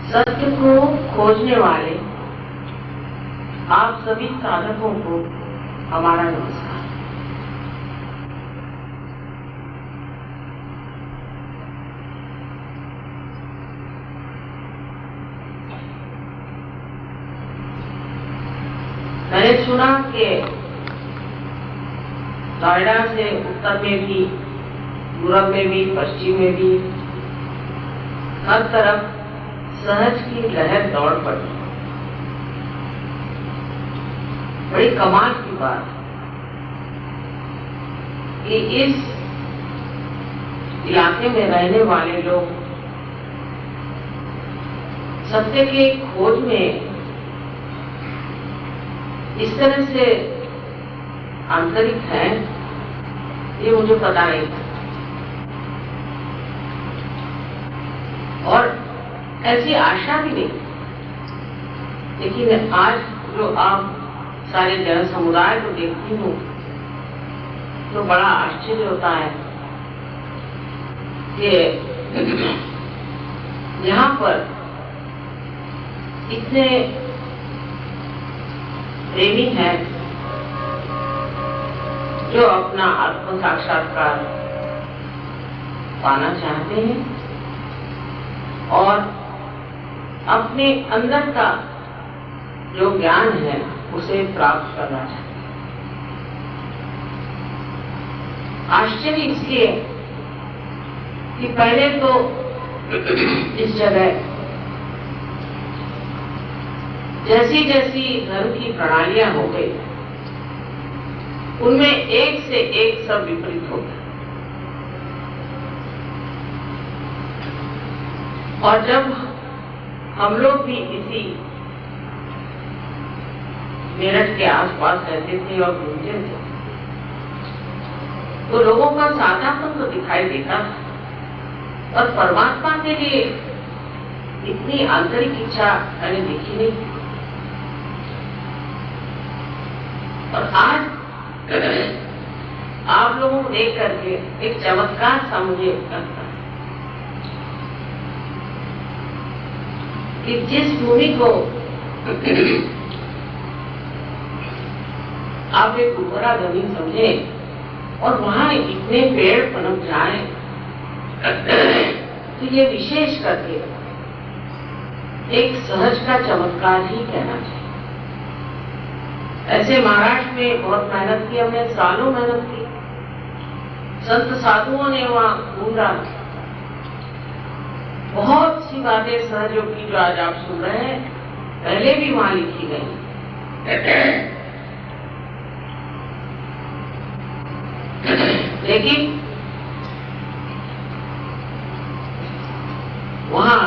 सत्य को खोजने वाले आप सभी साधकों को हमारा नमस्कार। मैंने सुना कि नोएडा से उत्तर में भी, यूरोप में भी, पश्चिम में भी हर तरफ सहज की लहर दौड़ पड़ी। बड़ी कमाल की बात कि इस इलाके में रहने वाले लोग सत्य के खोज में इस तरह से आंतरिक है, ये मुझे पता नहीं था। और ऐसी आशा भी नहीं। लेकिन आज जो आप सारे जन समुदाय को देखती हूँ तो बड़ा आश्चर्य होता है कि यहाँ पर इतने प्रेमी हैं जो अपना आत्म साक्षात्कार पाना चाहते हैं और अपने अंदर का जो ज्ञान है उसे प्राप्त करना चाहते हैं। आश्चर्य इसलिए कि पहले तो इस जगह जैसी जैसी धर्म की प्रणालियां हो गई उनमें एक से एक सब विपरीत हो गया। और जब हम लोग भी इसी मेरठ के आसपास रहते थे और घूमते थे तो लोगों का सादापन तो दिखाई देता था और परमात्मा के लिए इतनी आंतरिक इच्छा मैंने देखी नहीं। और आज आप लोगों को देख करके एक चमत्कार सा मुझे लगता है कि जिस भूमि को आप एक उर्वरा जमीन समझे और वहां इतने पेड़ पनप जाए तो ये विशेष करके एक सहज का चमत्कार ही कहना चाहिए। ऐसे महाराष्ट्र में बहुत मेहनत की हमने, सालों मेहनत की। संत साधुओं ने वहां ढूंढा, बहुत सी बातें सहयोग की जो आज आप सुन रहे हैं पहले भी वहां लिखी गई। लेकिन वहां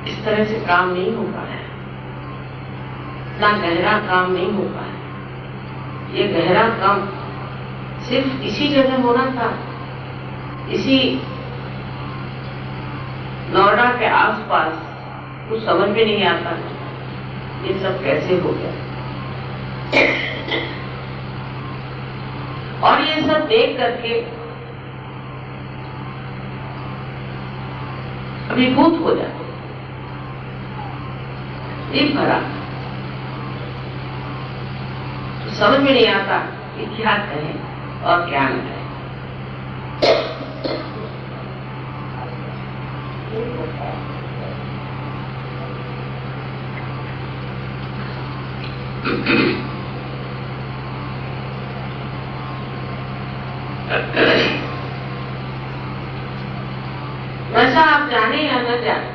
इस तरह से काम नहीं हो पाया, इतना गहरा काम नहीं हो पाया। ये गहरा काम सिर्फ इसी जगह होना था, इसी नोएडा के आसपास। कुछ समझ में नहीं आता ये सब कैसे हो गया। और ये सब देख करके अभिभूत हो जाते, दिल भरा। तो समझ में नहीं आता कि क्या करें और क्या न करें। वैसा आप जाने या न जाने,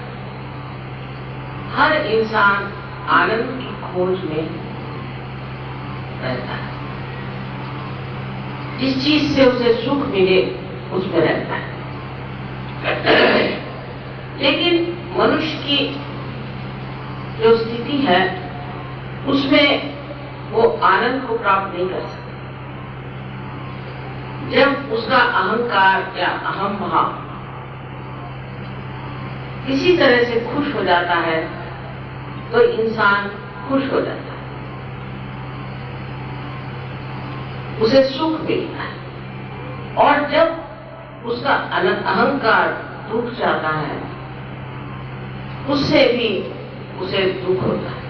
हर इंसान आनंद की खोज में रहता है। जिस चीज से उसे सुख मिले उसमें रहता है। लेकिन मनुष्य की जो स्थिति है उसमें वो आनंद को प्राप्त नहीं कर सकता। जब उसका अहंकार या अहम भाव किसी तरह से खुश हो जाता है तो इंसान खुश हो जाता है, उसे सुख मिलता है। और जब उसका अहंकार टूट जाता है उससे भी उसे दुख होता है।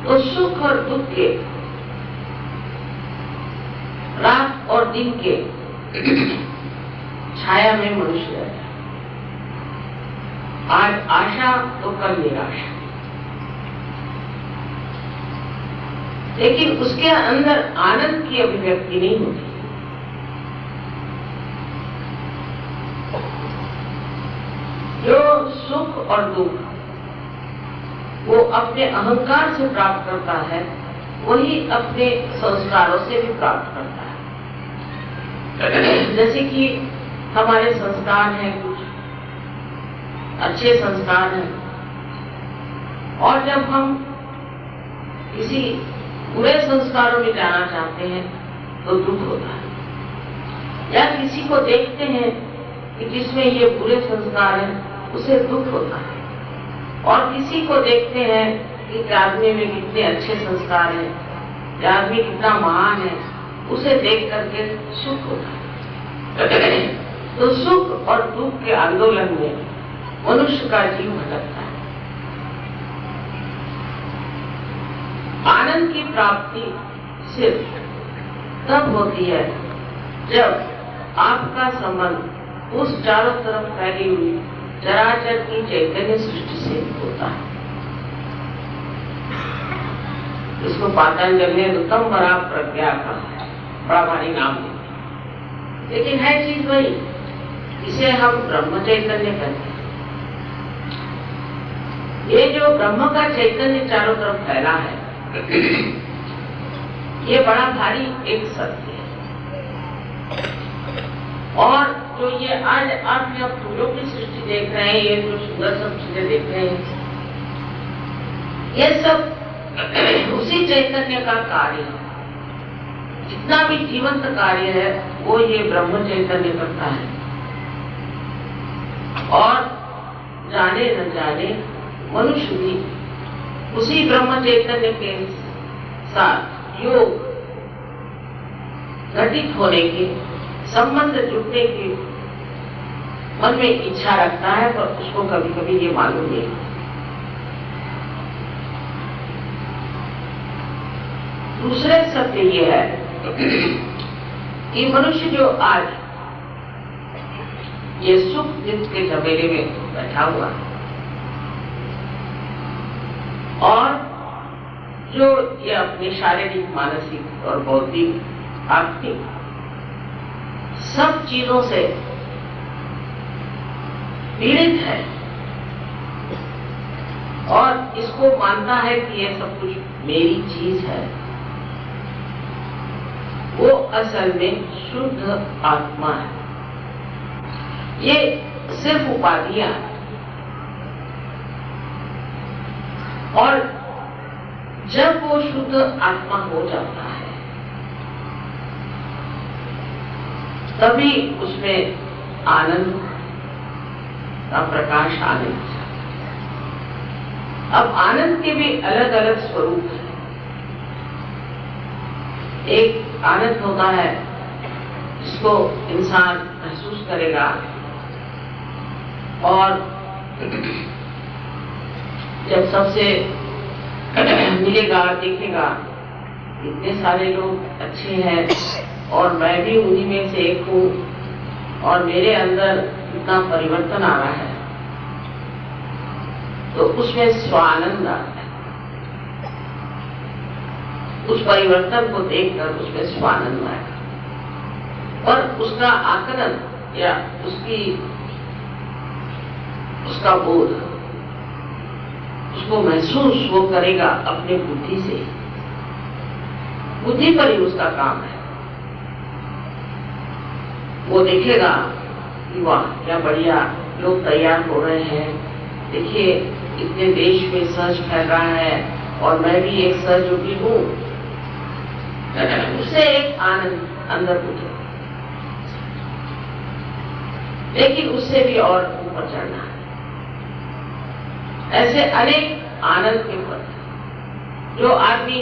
तो सुख और दुख के, रात और दिन के छाया में मनुष्य रहता है। आज आशा तो कल निराशा, लेकिन उसके अंदर आनंद की अभिव्यक्ति नहीं होती। जो सुख और दुख वो अपने अहंकार से प्राप्त करता है, वही अपने संस्कारों से भी प्राप्त करता है। जैसे कि हमारे संस्कार हैं, कुछ अच्छे संस्कार हैं, और जब हम किसी बुरे संस्कारों में जाना चाहते हैं तो दुख होता है। या किसी को देखते हैं कि जिसमें ये बुरे संस्कार हैं, उसे दुख होता है। और किसी को देखते हैं कि आदमी में कितने अच्छे संस्कार हैं, आदमी कितना महान है, उसे देख करके सुख होता है। तो सुख और दुख के आंदोलन में मनुष्य का जीव भटकता है। आनंद की प्राप्ति सिर्फ तब होती है जब आपका संबंध उस चारों तरफ फैली हुई चराचर की चैतन्य सृष्टि से होता है। इसको पातंजलि ने ऋतंबरा प्रज्ञा का बड़ा भारी नाम दिया, लेकिन है चीज वही, इसे हम ब्रह्म चैतन्य कहते हैं। ये जो ब्रह्म का चैतन्य चारों तरफ फैला है, ये बड़ा भारी एक सत्य है। और जो ये आज आप जब फूलों की सृष्टि देख रहे हैं, ये जो सुंदर सब चीजें देख रहे हैं, ये सब उसी चैतन्य का कार्य है। जितना भी जीवंत कार्य है वो ये ब्रह्म चैतन्य करता है। और जाने न जाने मनुष्य भी उसी ब्रह्म चैतन्य के साथ योग घटित होने के, संबंध जुड़ने की मन में इच्छा रखता है, पर उसको कभी कभी ये मालूम नहीं। दूसरे सत्य ये है कि मनुष्य जो आज ये सुख दुख के झमेले में बैठा हुआ है, और जो ये अपने शारीरिक, मानसिक और बौद्धिक, आर्थिक सब चीजों से पीड़ित है, और इसको मानता है कि ये सब कुछ मेरी चीज है, वो असल में शुद्ध आत्मा है। ये सिर्फ उपाधियां हैं। और जब वो शुद्ध आत्मा हो जाता है, तभी उसमें आनंद का प्रकाश आने लगता है। अब आनंद के भी अलग अलग स्वरूप हैं। एक आनंद होता है जिसको इंसान महसूस करेगा, और जब सबसे मिलेगा, देखेगा इतने सारे लोग अच्छे हैं और मैं भी उन्हीं में से एक हूँ, और मेरे अंदर इतना परिवर्तन आ रहा है, तो उसमें स्वानंद आता है। उस परिवर्तन को देखकर उसमें स्वानंद आएगा, और उसका आकलन या उसका बोध, उसको महसूस वो करेगा अपने बुद्धि से। बुद्धि पर ही उसका काम है। वो देखेगा कि वाह क्या बढ़िया लोग तैयार हो रहे हैं, देखिए इतने देश में सहज फैल रहा है और मैं भी एक सहयोगी हूँ। उससे एक आनंद अंदर उठे, लेकिन उससे भी और ऊपर चढ़ना है। ऐसे अनेक आनंद के पद। जो आदमी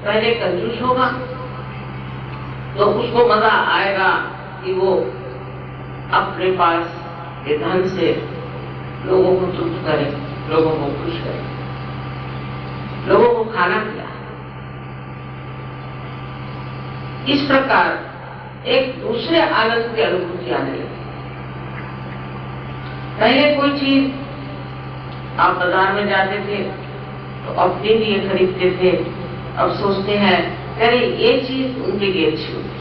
पहले कंजूस होगा तो उसको मजा आएगा कि वो अपने पास के धन से लोगों को तृप्त करे, लोगों को खुश करे, लोगों को खाना खिलाए। इस प्रकार एक दूसरे आनंद की अनुभूति आने लगी। पहले कोई चीज आप बाजार में जाते थे तो अपने लिए खरीदते थे, अब सोचते हैं अरे ये चीज उनके लिए अच्छी होगी,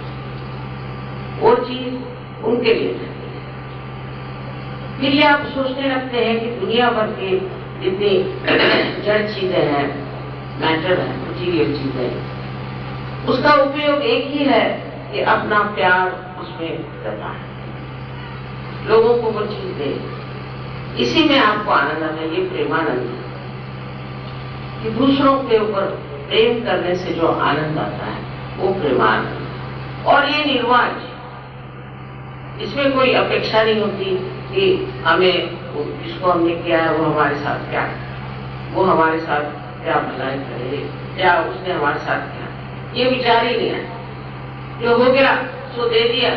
वो चीज उनके लिए अच्छी। फिर ये आप सोचने लगते हैं कि दुनिया भर के जितनी जड़ चीजें हैं, मैटर है, मटीरियल चीजें, उसका उपयोग एक ही है कि अपना प्यार उसमें करना है, लोगों को वो चीज दे। इसी में आपको आनंद आता है, ये प्रेमानंद है कि दूसरों के ऊपर प्रेम करने से जो आनंद आता है वो प्रेमानंद। और ये निर्वाज, इसमें कोई अपेक्षा नहीं होती कि हमें जिसको हमने किया है वो हमारे साथ क्या, वो हमारे साथ क्या भलाई करे, क्या उसने हमारे साथ क्या, ये विचार ही नहीं है। जो हो गया सो दे दिया,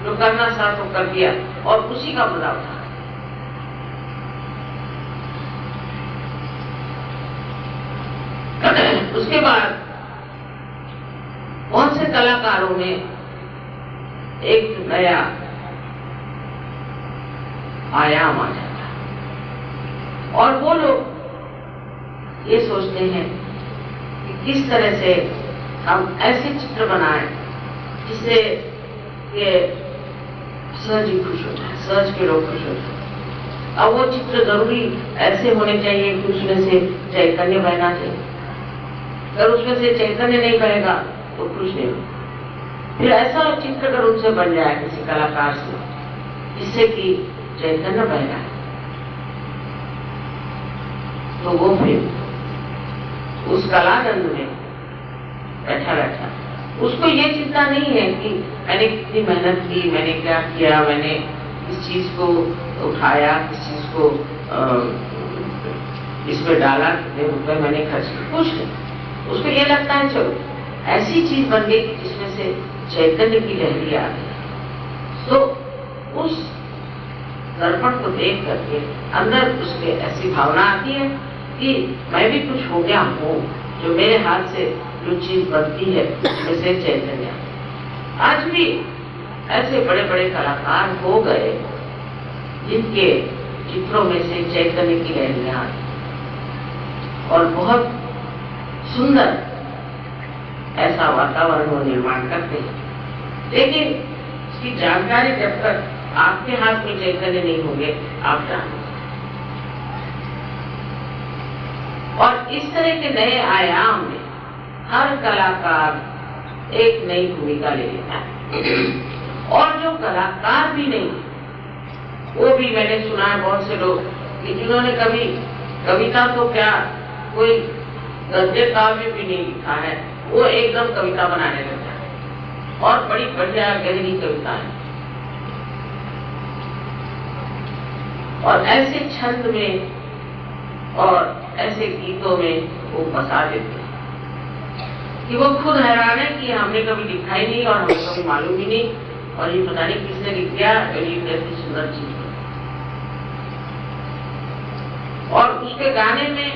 जो करना था तो कर दिया और उसी का मजा उठा। उसके बाद बहुत से कलाकारों में एक नया आयाम आ जाता है और वो लोग ये सोचते हैं कि किस तरह से हम ऐसे चित्र बनाएं जिससे ये सहज ही खुश हो जाए, सहज के लोग खुश हो जाए। अब वो चित्र जरूरी ऐसे होने चाहिए कि उसमें से चैतन्य बहना चाहिए। अगर उसमें से चैतन्य नहीं बहेगा तो खुश नहीं होगा। फिर ऐसा चित्र अगर उनसे बन जाए किसी कलाकार से जिससे कि चैतन्य बहेगा, तो वो फिर उस कलानंद में बैठा बैठा उसको ये चिंता नहीं है कि मैंने कितनी मेहनत की, मैंने क्या किया, मैंने किस चीज को उठाया, किस चीज को इसमें डाला, कितने रुपए मैंने खर्च किए, कुछ नहीं। उसको ये लगता है चलो ऐसी चीज बन गई जिसमें से चैतन्य की लहरी आ गई। तो उस दर्पण को देख करके अंदर उसके ऐसी भावना आती है कि मैं भी कुछ हो गया हूँ, जो मेरे हाथ से जो चीज बनती है उसमें से चैतन्य। आज भी ऐसे बड़े बड़े कलाकार हो गए जिनके चित्रों में से चैतन्य की लहरियां आती और बहुत सुंदर ऐसा वातावरण वो निर्माण करते हैं। लेकिन इसकी जानकारी जब तक आपके हाथ में चैतन्य नहीं होंगे आप जान। और इस तरह के नए आयाम में हर कलाकार एक नई भूमिका ले लेता है। और जो कलाकार भी नहीं, वो भी मैंने सुना है बहुत से लोग कि जिन्होंने कभी कविता तो क्या कोई गद्य काव्य भी नहीं लिखा है, वो एकदम कविता बनाने लगता है और बड़ी बढ़िया गहरी कविता है और ऐसे छंद में और ऐसे गीतों में वो बसा देते हैं कि वो खुद हैरान है कि हमने कभी लिखा ही नहीं और हमें कभी मालूम ही नहीं और ये पता नहीं किसने लिख दिया, ये कैसी सुंदर चीज है। और उसके गाने में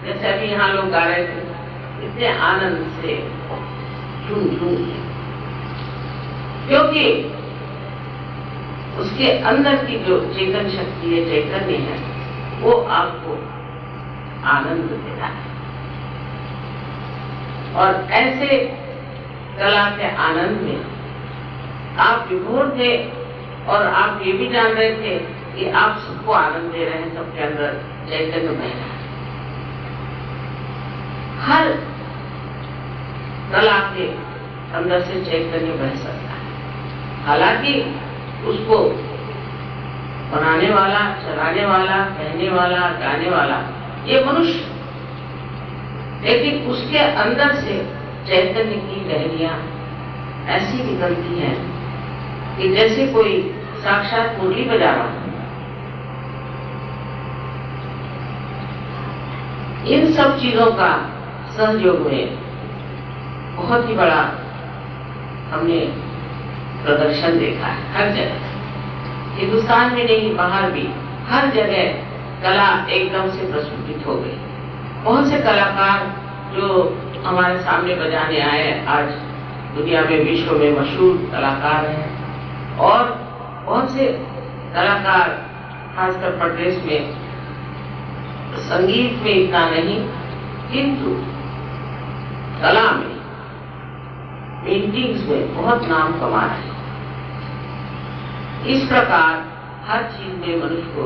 जैसे अभी यहाँ लोग गा रहे थे इतने आनंद से झूम झूम, क्योंकि उसके अंदर की जो चेतन शक्ति है, चैतन्य है, वो आपको आनंद देता है। और ऐसे कला के आनंद में आप विभोर थे और आप ये भी जान रहे थे कि आप सबको आनंद दे रहे हैं, सबके अंदर चैतन्य बह रहा है। हर कला के अंदर से चैतन्य बह सकता है। हालांकि उसको बनाने वाला, चलाने वाला, कहने वाला, गाने वाला ये मनुष्य, लेकिन उसके अंदर से चैतन्य की लहरियां ऐसी निकलती हैं कि जैसे कोई साक्षात मुरली बजा रहा है। इन सब चीजों का सहयोग में बहुत ही बड़ा हमने प्रदर्शन देखा है हर जगह, हिंदुस्तान में नहीं बाहर भी हर जगह कला एकदम से प्रस्फुटित हो गई। बहुत से कलाकार जो हमारे सामने बजाने आए आज दुनिया में विश्व में मशहूर कलाकार हैं, और बहुत से कलाकार खासकर प्रदेश में संगीत में इतना नहीं किंतु कला में पेंटिंग्स में बहुत नाम कमा रहे हैं। इस प्रकार हर चीज में मनुष्य को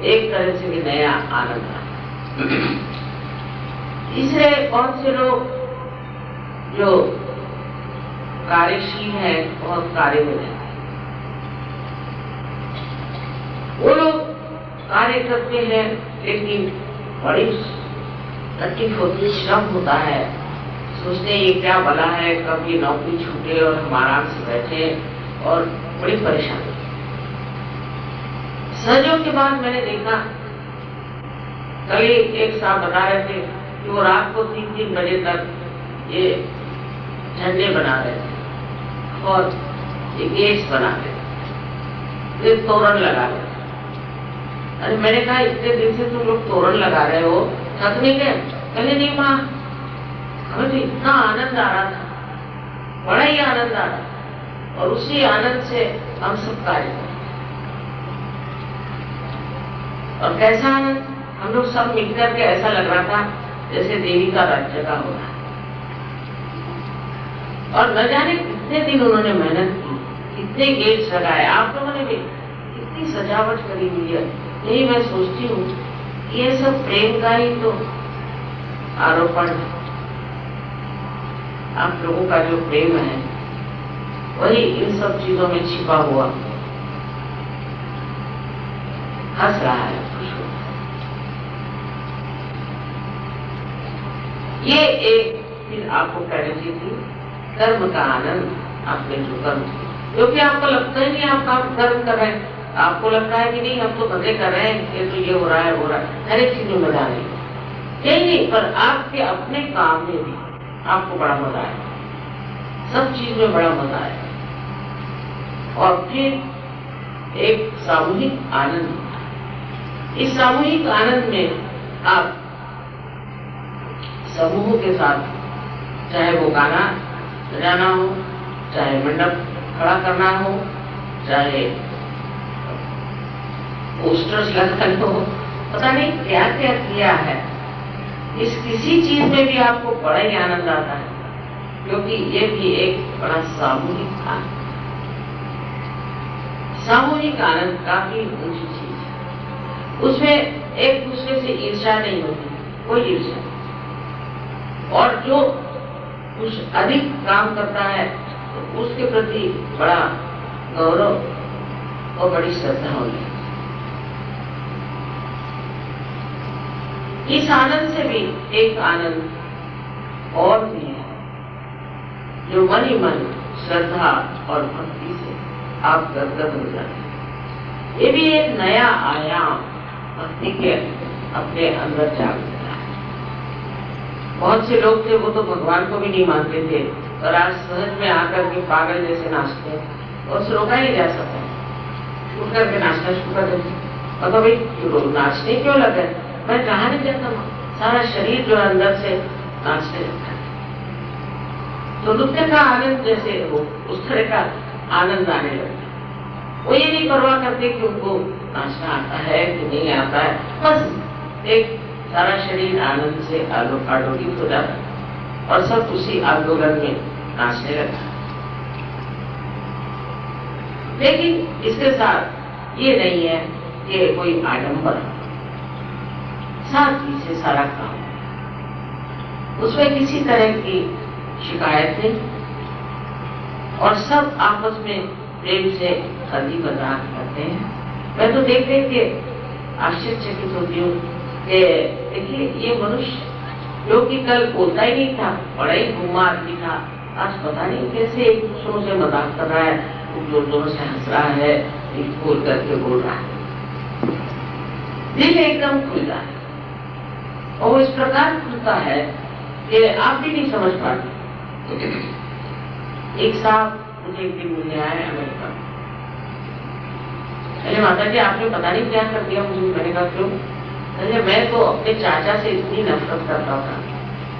एक तरह से भी नया आनंद आता है। तीसरे बहुत से लोग जो कार्यशील है, बहुत कार्य में रहते हैं, वो लोग कार्य करते हैं लेकिन बड़ी तकलीफ होती है, श्रम होता है, सोचते हैं ये क्या भला है, कब ये नौकरी छूटे और हम आराम से बैठे, और बड़ी परेशानी। सहयोग के बाद मैंने देखा, कल एक साहब बता रहे थे कि वो रात को 3-3 बजे तक ये झंडे बना रहे थे और ये गेट्स बना रहे थे, ये तोरण लगा रहे थे। अरे मैंने कहा इतने दिन से तुम लोग तोरण लगा रहे हो, थक नहीं गए? कहले नहीं माँ, हमें तो इतना आनंद आ रहा था, बड़ा ही आनंद आ रहा था, और उसी आनंद से हम सब कार्य करते। और कैसा आनंद, हम लोग सब मिलकर के ऐसा लग रहा था जैसे देवी का राज्य का हो रहा है। और न जाने कितने दिन उन्होंने मेहनत की, कितने गेट्स लगाए, आप लोगों ने भी कितनी सजावट करी हुई है। यही मैं सोचती हूँ ये सब प्रेम का ही तो आरोपण है। आप लोगों का जो प्रेम है वही इन सब चीजों में छिपा हुआ हंस रहा है, खुश हो। ये एक फिर आपको कह रही थी कर्म का आनंद, आपने जो कर्म किया, क्योंकि आपको लगता ही नहीं आप काम कर्म कर रहे हैं, आपको लगता है कि नहीं हम तो मजे कर रहे हैं, ये तो ये हो रहा है वो रहा है, हर एक चीज में मजा नहीं, यही नहीं, पर आपके अपने काम में भी आपको बड़ा मजा है, सब चीज में बड़ा मजा है। और फिर एक सामूहिक आनंद, इस सामूहिक आनंद में आप समूह के साथ, चाहे वो गाना बजाना हो, चाहे मंडप खड़ा करना हो, चाहे पोस्टर्स लगाना हो, पता नहीं क्या क्या किया है, इस किसी चीज में भी आपको बड़ा ही आनंद आता है, क्योंकि ये भी एक बड़ा सामूहिक आनंद। सामूहिक आनंद काफी ऊंची चीज है, उसमें एक दूसरे से ईर्ष्या नहीं होती, कोई ईर्ष्या, और जो कुछ अधिक काम करता है तो उसके प्रति बड़ा गौरव और बड़ी श्रद्धा होगी। इस आनंद से भी एक आनंद और भी है, जो मन ही मन श्रद्धा और भक्ति से आप गदगद हो जाते हैं। ये भी एक नया आयाम भक्ति के अपने अंदर जाग देता है। बहुत से लोग थे वो तो भगवान को भी नहीं मानते थे, और आज सहज में आकर के पागल जैसे नाचते हैं, और रोका नहीं जा सकता, शुरू करके नाचना शुरू कर देते। और तो भाई नाचने क्यों लगे, मैं कहा नहीं जाता हूँ, सारा शरीर जो अंदर से नाचने लगता है। तो नृत्य का आनंद जैसे हो, उस तरह का आनंद आने लगता है। वो ये नहीं परवाह करते कि उनको नाचना आता है कि नहीं आता है, बस एक सारा शरीर आनंद से आलोकित हो जाता है और सब उसी आंदोलन में नाचने लगता है। लेकिन इसके साथ ये नहीं है कि कोई आडंबर, सादगी से सारा काम, उसमें किसी तरह की शिकायत नहीं, और सब आपस में प्रेम से हंसी मजाक करते हैं। मैं तो देख देख के आश्चर्यचकित होती हूँ कि देखिए ये मनुष्य जो कि कल बोलता ही नहीं था, बड़ा ही घूमा आदमी था, आज पता नहीं कैसे एक दूसरों से मजाक कर रहा है, जोर जोर से हंस रहा है, खोल करके बोल रहा है, दिल एकदम खुलता है। और वो इस प्रकार खुलता है कि आप भी नहीं समझ पाते। एक साहब मुझे एक दिन मिलने आए अमेरिका में, अरे माता जी आपने पता नहीं क्या कर दिया मुझे। मैंने कहा क्यों? कहते मैं तो अपने चाचा से इतनी नफरत करता था,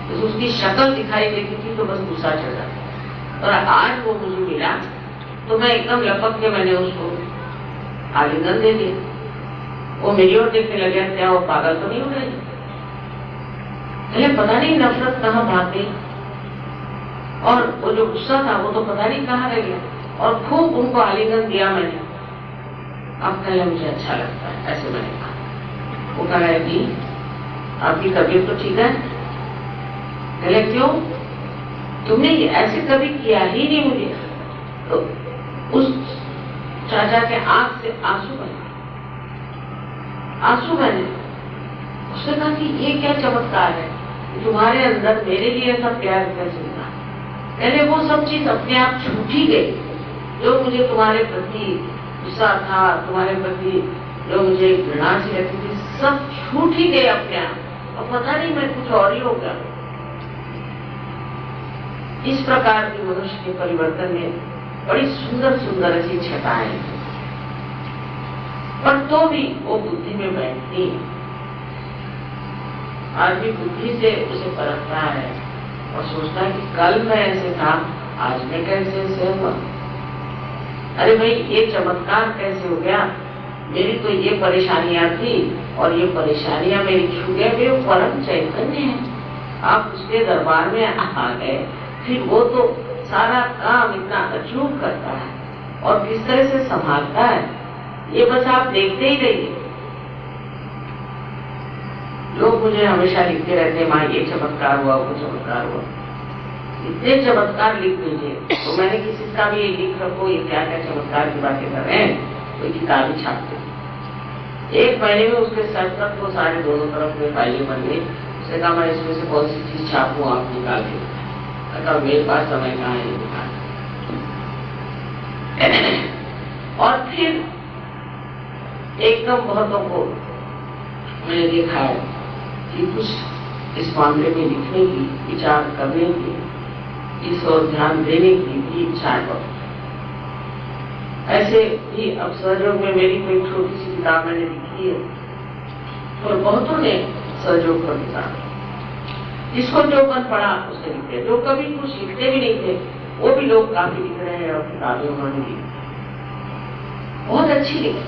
तो उसकी शक्ल दिखाई देती थी तो बस गुस्सा चढ़ जाता। और आज वो मुझे मिला तो मैं एकदम लपक के मैंने उसको आलिंगन दे दिया। वो मेरी ओर देखने लगे, क्या वो पागल तो नहीं हो रही? पता नहीं नफरत कहाँ भाग गई, और वो जो गुस्सा था वो तो पता नहीं कहाँ रह गया। और खूब उनको आलिंगन दिया मैंने। अब कहले मुझे अच्छा लगता है, ऐसे मैंने कहा। वो कहा है जी आपकी तबीयत तो ठीक है? कहले क्यों, तुमने ऐसे कभी किया ही नहीं मुझे। तो उस चाचा के आंख से आंसू बने। उसने कहा कि ये क्या चमत्कार है, तुम्हारे अंदर मेरे लिए ऐसा प्यार कैसे हुआ? पहले वो सब चीज अपने आप छूट ही गई, जो मुझे तुम्हारे प्रति गुस्सा था, तुम्हारे प्रति जो मुझे घृणा सी रहती थी, सब छूट ही गए अपने आप। और पता नहीं मैं कुछ और ही हो गया। इस प्रकार की मनुष्य के परिवर्तन में बड़ी सुंदर सुंदर ऐसी छटाएं हैं, पर तो भी वो बुद्धि में बैठती है। आदमी बुद्धि से उसे परखता है और सोचता है कि कल मैं ऐसे था, आज मैं कैसे ऐसे हुआ। अरे भाई ये चमत्कार कैसे हो गया? मेरी तो ये परेशानियां थी और ये परेशानियां मेरी छू गए। वे परम चैतन्य है, आप उसके दरबार में आ गए, फिर वो तो सारा काम इतना अचूक करता है और किस तरह से संभालता है, ये बस आप देखते ही रहिए। लोग मुझे हमेशा लिखते रहते हैं, माँ ये चमत्कार हुआ, वो चमत्कार हुआ। इतने चमत्कार लिख दीजिए। तो मैंने किसी का भी लिख रखो, ये क्या क्या चमत्कार की बातें कर रहे हैं, कोई किताब ही छापते। एक महीने में उसके सर तक वो सारे दोनों तरफ में फाइलें बन गई। उसने कहा मैं इसमें से कौन सी चीज छापूं, आप निकाल के। अगर मेरे पास समय कहाँ है ये निकाल। और फिर एकदम बहुतों को मैंने देखा है कि कुछ इस मामले में लिखने की, विचार करने की, इस ओर ध्यान देने की भी इच्छाएं बहुत। ऐसे भी अब सहयोग में मेरी कोई छोटी सी किताब मैंने लिखी है और बहुतों ने सहयोग पर लिखा। जिसको जो मन पड़ा उसे लिखते, जो कभी कुछ लिखते भी नहीं थे वो भी लोग काफी लिख रहे हैं और किताबें उन्होंने लिखी, बहुत अच्छी लिखी।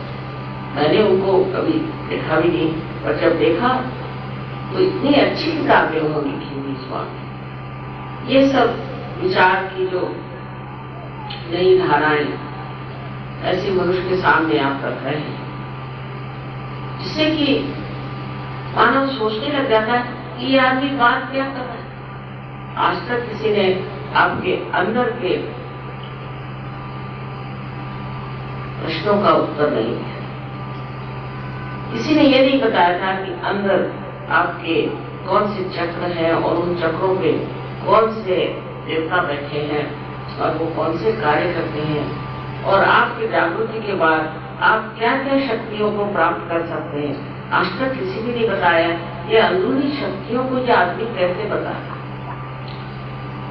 मैंने उनको कभी देखा भी नहीं, पर जब देखा तो इतनी अच्छी किताबें उन्होंने लिखी हुई इस बात। ये सब विचार की जो नई धाराएं ऐसे मनुष्य के सामने आप रख रहे हैं, जिससे कि मानव सोचने लग जाता है कि ये आदमी बात क्या कर रहा है। आज तक किसी ने आपके अंदर के प्रश्नों का उत्तर नहीं दिया। किसी ने ये नहीं बताया था कि अंदर आपके कौन से चक्र हैं और उन चक्रों पे कौन से देवता बैठे हैं और वो कौन से कार्य करते हैं, और आपकी जागृति के बाद आप क्या क्या शक्तियों को प्राप्त कर सकते हैं। आज तक किसी ने नहीं बताया। ये अंदरूनी शक्तियों को ये आदमी कैसे बताता,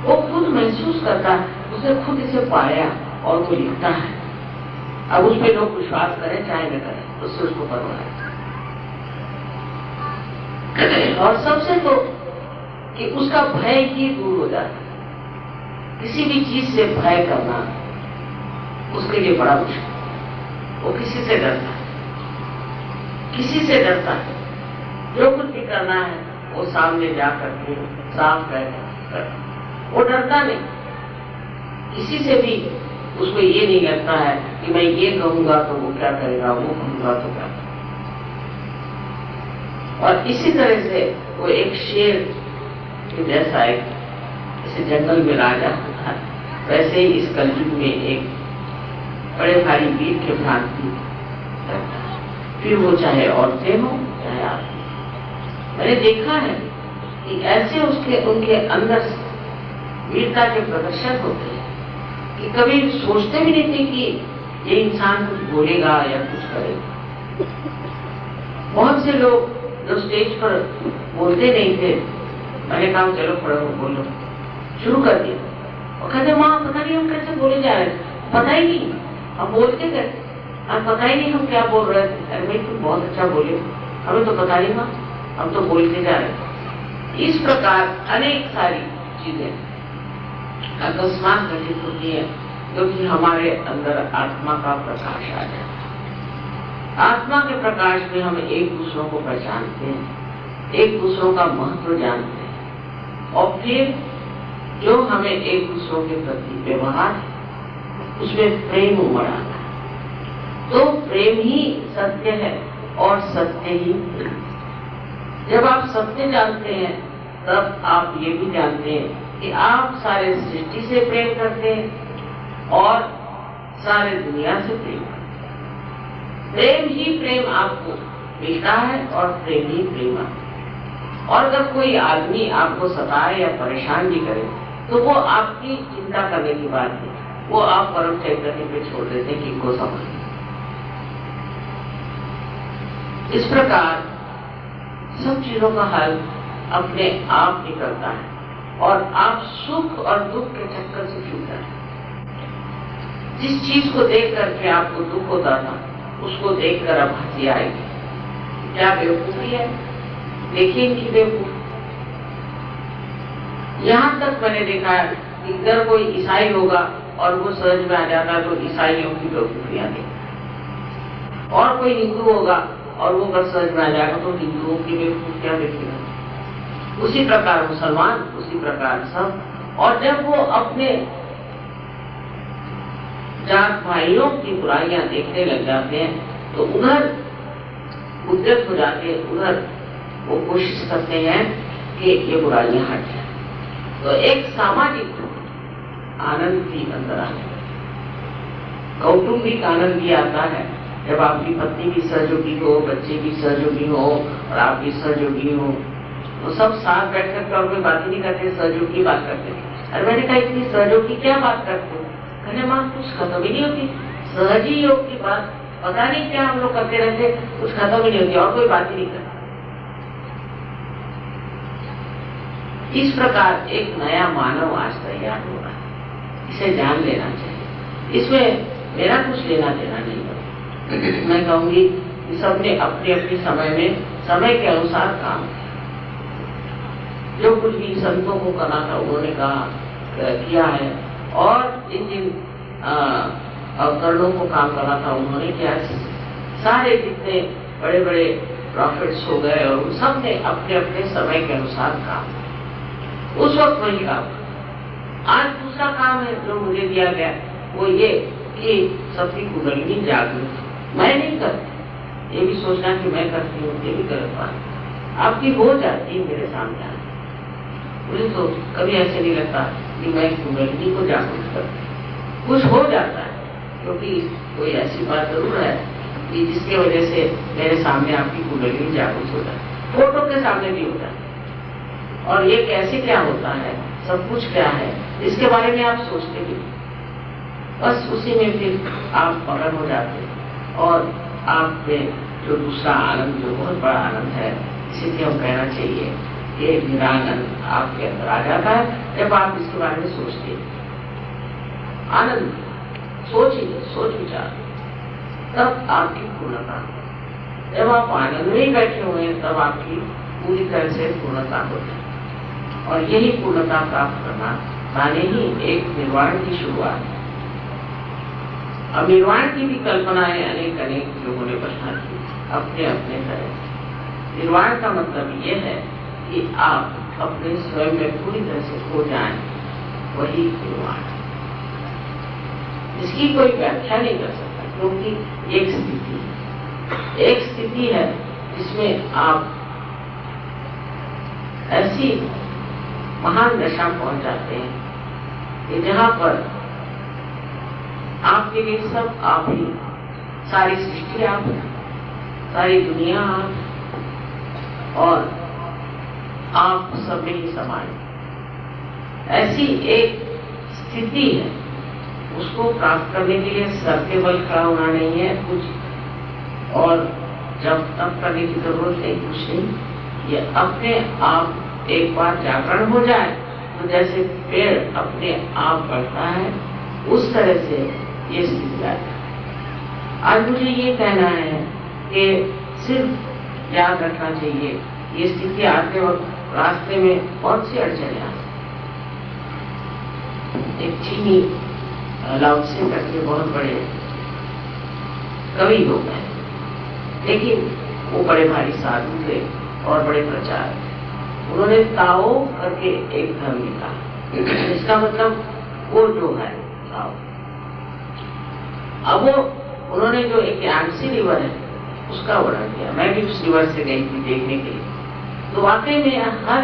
वो खुद महसूस करता है, उसने खुद इसे पाया और वो लिखता है। अब उस पर लोग विश्वास करें चाहे न करें, उससे उसको परवाह है। और सबसे तो कि उसका भय ही दूर हो जाता है। किसी भी चीज से भय करना उसके लिए बड़ा मुश्किल। वो किसी से डरता है, किसी से डरता है। जो कुछ भी करना है वो सामने जा करके साफ कर, वो डरता नहीं किसी से भी। उसको ये नहीं लगता है कि मैं ये कहूंगा तो वो क्या करेगा, वो कहूंगा तो क्या करेगा। और इसी तरह से वो एक शेर के जैसा, एक जैसे जंगल में राजा होता है, वैसे ही इस कलयुग में एक बड़े भारी वीर के भ्रांति करता है। फिर वो चाहे औरतें हो चाहे आदमी। मैंने देखा है कि ऐसे उनके अंदर वीरता के प्रदर्शन होते हैं कि कभी सोचते भी नहीं थे कि ये इंसान कुछ बोलेगा या कुछ करेगा। बहुत से लोग जो स्टेज पर बोलते नहीं थे, मैंने कहा चलो खड़े हो बोलो, शुरू कर दिया। और कहते माँ पता नहीं हम कैसे बोले जा रहे थे, पता ही नहीं हम बोलते गए, अब पता ही नहीं हम क्या बोल रहे थे। अरे भाई तुम बहुत अच्छा बोले, हमें तो पता नहीं हुआ, हम तो बोलते जा रहे। इस प्रकार अनेक सारी चीजें अकस्मात घटित होती है, क्योंकि हमारे अंदर आत्मा का प्रकाश आ जाता है। आत्मा के प्रकाश में हम एक दूसरों को पहचानते हैं, एक दूसरों का महत्व जानते हैं, और फिर जो हमें एक दूसरों के प्रति व्यवहार उसमें प्रेम उमड़ आता है। तो प्रेम ही सत्य है और सत्य ही प्रेम। जब आप सत्य जानते हैं तब आप ये भी जानते हैं कि आप सारे सृष्टि से प्रेम करते हैं और सारे दुनिया से प्रेम करते हैं। प्रेम ही प्रेम आपको मिलता है और प्रेम ही प्रेम आपको। और अगर कोई आदमी आपको सताए या परेशान भी करे तो वो आपकी चिंता करने की बात है, वो आप परम चैतन्य पे छोड़ देते हैं कि इनको समझ। इस प्रकार सब चीजों का हल अपने आप निकलता है और आप सुख और दुख के चक्कर से छूट जाते हैं। जिस चीज को देख करके आपको दुख होता था उसको देखकर अब हंसी आएगी। क्या बेवकूफी है? देखिए इनकी बेवकूफी। यहां तक मैंने देखा है कि अगर कोई ईसाई होगा और वो समझ में आ जाता तो ईसाइयों की बेवकूफियां देखेगा, और कोई हिंदू होगा और वो अगर समझ में आ जाएगा तो हिंदुओं की बेवकूफियां देखेगा। उसी प्रकार मुसलमान, उसी प्रकार सब। और जब वो अपने जात भाइयों की बुराइयां देखने लग जाते हैं तो उधर उद्यत हो जाते हैं, उधर वो कोशिश करते हैं कि ये बुराइयां हट जाए। तो एक सामाजिक आनंद भी अंदर आता है, कौटुंबिक आनंद भी आता है। जब आपकी पत्नी भी सहयोगी हो, बच्चे भी सहयोगी हो और आप भी सहयोगी हो, तो सब साथ बैठ कर और कोई बात ही नहीं करते, सहयोग की बात करते हैं। अरे मैंने कहा इतनी सहयोग की क्या बात करते हो? कहने मां कुछ खत्म ही नहीं होती, सहज ही योग की बात, पता नहीं क्या हम लोग करते रहते, कुछ खत्म ही नहीं होती और कोई बात ही नहीं करता। इस प्रकार एक नया मानव आज तैयार हो रहा है, इसे जान लेना चाहिए। इसमें मेरा कुछ लेना देना नहीं है। मैं कहूंगी कि सबने अपने अपने समय में समय के अनुसार काम किया। जो कुछ भी संतों को करना था उन्होंने किया है, और जिन जिन अवतरणों को काम करना था उन्होंने किया। सारे जितने बड़े बड़े प्रॉफिट्स हो गए और सब ने अपने अपने समय के अनुसार काम, उस वक्त वही काम। आज दूसरा काम है जो मुझे दिया गया, वो ये कि सबकी कुंडलिनी जागृत। मैं नहीं करती, ये भी सोचना कि मैं करती हूँ, ये भी गलत बात। आपकी हो जाती है मेरे सामने। मुझे तो कभी ऐसे नहीं लगता कि मैं कुंडलिनी को जागृत करती, कुछ हो जाता है, क्योंकि कोई ऐसी बात जरूर है कि जिसके वजह से मेरे सामने आपकी कुंडलिनी जागृत हो जाए, फोटो के सामने भी हो जाए। और ये कैसे क्या होता है, सब कुछ क्या है, इसके बारे में आप सोचते भी, बस उसी में फिर आप मगन हो जाते हैं। और आप में जो दूसरा आनंद, जो बहुत बड़ा आनंद है, इसीलिए हम कहना चाहिए कि निरानंद आपके अंदर आ जाता है जब आप इसके बारे में सोचते हैं। आनंद सोचिए, सोच विचार, तब आपकी पूर्णता। जब आप आनंद में ही बैठे हुए हैं तब आपकी पूरी तरह से पूर्णता होती है। और यही पूर्णता प्राप्त करना माने ही एक निर्वाण की शुरुआत है। अब निर्वाण की भी कल्पनाएं अनेक अनेक लोगों ने बना की अपने अपने तरह। निर्वाण का मतलब ये है कि आप अपने स्वयं में पूरी तरह से खो जाएं, वही निर्वाण। इसकी कोई व्याख्या नहीं कर सकता, क्योंकि एक स्थिति है जिसमें आप ऐसी महान दशा पहुंच जाते हैं कि जहां पर आपके लिए सब आप ही, सारी सृष्टि आप, सारी दुनिया आप, और आप सब में ही समान। ऐसी एक स्थिति है, उसको प्राप्त करने के लिए सर के बल खड़ा होना नहीं है कुछ, और जब तब करने की जरूरत नहीं, कुछ नहीं। ये अपने आप एक बार जागरण हो जाए तो जैसे पेड़ अपने आप बढ़ता है, उस तरह से ये स्थिति आती है। आज मुझे ये कहना है कि सिर्फ याद रखना चाहिए। ये स्थिति आते और रास्ते में बहुत सी अड़चने आ सकती। एक चीनी लाओ त्से करके बहुत बड़े कवि लोग हैं, लेकिन वो बड़े भारी साधु थे और बड़े प्रचार थे। उन्होंने ताओ करके एक धर्म लिखा, इसका मतलब वो जो है ताओ। अब वो उन्होंने जो एक यांगसी रिवर है उसका वर्णन किया। मैं भी उस रिवर से गई थी देखने के लिए, तो वाकई में हर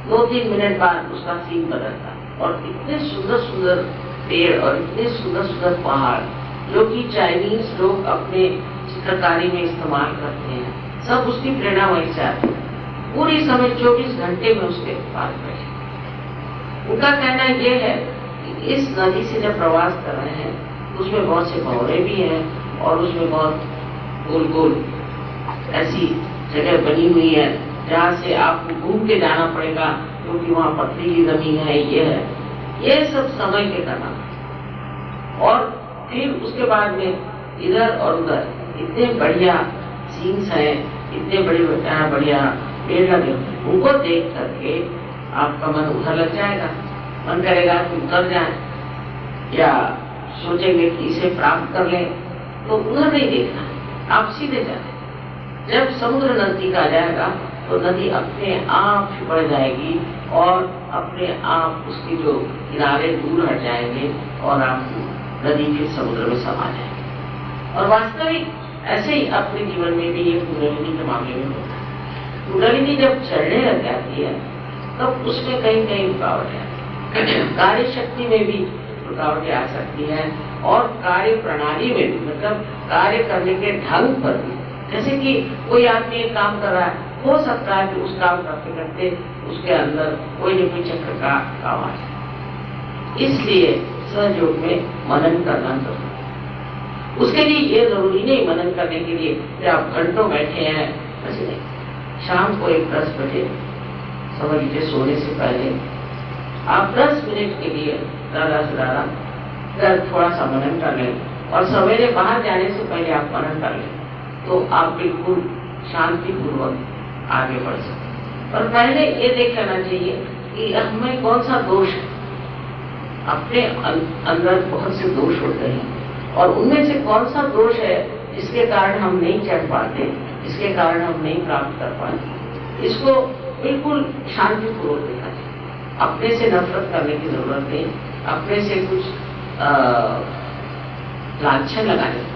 2-3 मिनट बाद उसका सीन बदलता और इतने सुंदर सुंदर पेड़ और इतने सुंदर सुंदर पहाड़ जो कि चाइनीज लोग अपने चित्रकारी में इस्तेमाल करते हैं, सब उसकी प्रेरणा वहीं से आती है। पूरी समय 24 घंटे में उसके पास बैठे। उनका कहना यह है कि इस नदी से जब प्रवास कर रहे हैं उसमें बहुत से भंवरे भी हैं और उसमें बहुत गोल गोल ऐसी जगह बनी हुई है जहाँ से आपको घूम के जाना पड़ेगा, क्योंकि वहाँ पथरीली जमीन है। ये सब समय के करना। और फिर उसके बाद में इधर और उधर इतने बढ़िया सीन्स हैं, इतने बढ़िया पेड़ लगे, उनको देख करके आपका मन उधर लग जाएगा। मन करेगा कि उतर जाए या सोचेंगे कि इसे प्राप्त कर लें, तो उधर नहीं देखना, आप सीधे जाए। जब समुद्र नजदीक आ जाएगा तो नदी अपने आप बढ़ जाएगी और अपने आप उसके जो किनारे दूर हट जाएंगे और आप नदी के समुद्र में समा जाएंगे। और वास्तविक ऐसे ही अपने जीवन में भी ये कुंडलिनी के मामले में होता है। कुंडलिनी जब चढ़ने लग जाती है तब उसमें कहीं कहीं रुकावटें कार्य शक्ति में भी रुकावटें आ सकती हैं और कार्य प्रणाली में भी, मतलब कार्य करने के ढंग पर भी। जैसे कि कोई आदमी एक काम कर रहा है, हो सकता है कि उस काम करते करते उसके अंदर कोई न कोई चक्र का काम आ जाए। इसलिए सहयोग में मनन करना जरूरी है। उसके लिए ये जरूरी नहीं मनन करने के लिए कि आप घंटों बैठे हैं, ऐसे नहीं। शाम को एक 10 बजे समझ लीजिए सोने से पहले आप 10 मिनट के लिए ज्यादा से ज्यादा थोड़ा सा मनन कर लें और सवेरे बाहर जाने से पहले आप मनन कर लें, तो आप बिल्कुल शांतिपूर्वक आगे बढ़ सकते। और पहले ये देख लेना चाहिए कि हमें कौन सा दोष है। अपने अंदर बहुत से दोष होते हैं और उनमें से कौन सा दोष है जिसके कारण हम नहीं चढ़ पाते, जिसके कारण हम नहीं प्राप्त कर पाते। इसको बिल्कुल शांतिपूर्वक देखा चाहिए। अपने से नफरत करने की जरूरत नहीं, अपने से कुछ लांछन लगाने की।